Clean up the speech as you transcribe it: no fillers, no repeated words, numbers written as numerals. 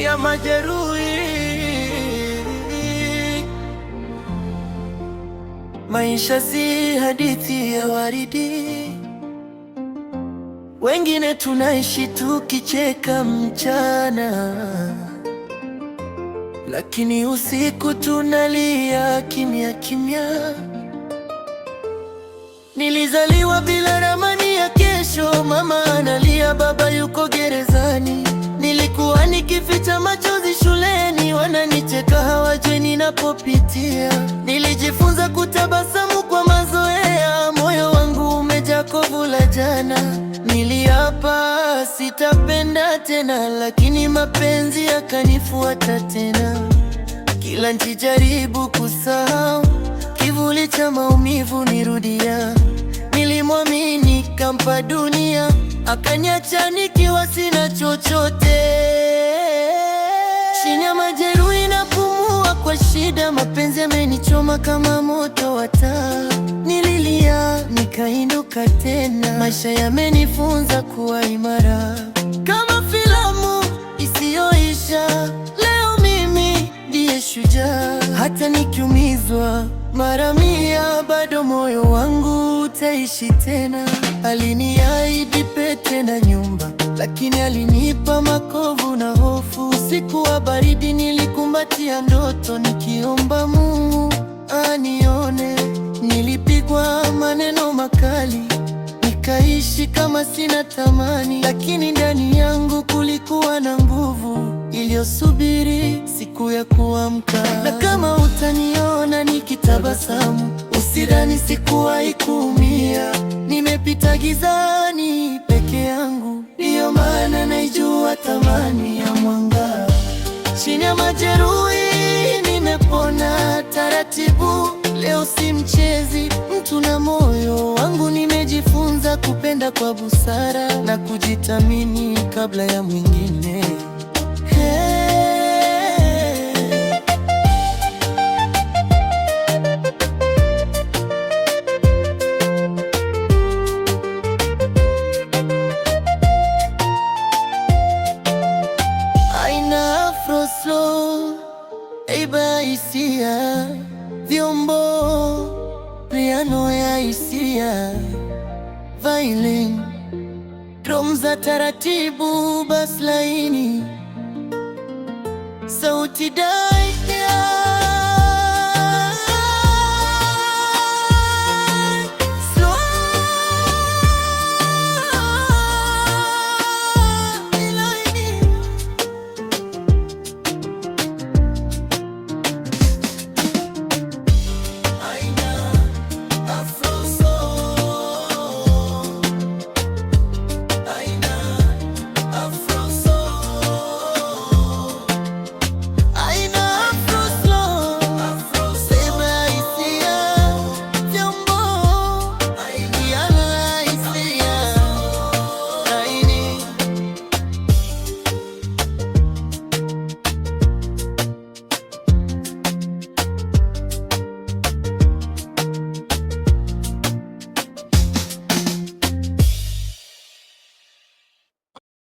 ya majeruhi. Maisha si hadithi ya waridi, wengine tunaishi tukicheka mchana, lakini usiku tunalia kimya kimya. Nilizaliwa bila ramani ya kesho, mama analia, baba yuko gerezani. Nilikuwa nikificha machozi shuleni, wananicheka hawajui ninapopitia. Nilijifunza kutabasamu kwa mazoea, moyo wangu umejaa kovu la jana. Niliapa sitapenda tena, lakini mapenzi yakanifuata tena. Kila nikijaribu kusahau, kivuli cha maumivu nirudia. Nilimwamini kampa dunia, akaniacha nikiwa sina chochote. Chini ya majeruhi napumua kwa shida, mapenzi yamenichoma kama moto wa taa. Nililia nikainuka tena, maisha yamenifunza kuwa imara. Kama filamu isiyoisha, leo mimi ndiye shujaa. Hata nikiumizwa mara mia, bado moyo wangu utaishi tena. Aliniahidi pete na nyumba, lakini alinipa makovu na hofu. Usiku wa baridi nilikumbatia ndoto, nikiomba Mungu anione. Nilipigwa maneno makali, nikaishi kama sina thamani, lakini ndani yangu kulikuwa na nguvu iliyosubiri siku ya kuamka. Na kama utaniona nikitabasamu, usidhani sikuwahi kuumia. Nimepita gizani peke yangu, ndiyo maana naijua thamani ya mwanga. Chini ya majeruhi nimepona taratibu, leo si mchezi, mtu na moyo wangu. Nimejifunza kupenda kwa busara na kujithamini kabla ya mwingine. Aina afro slow, eba hisia, vyombo, piano ya hisia, violin, drum za taratibu, bass laini, sauti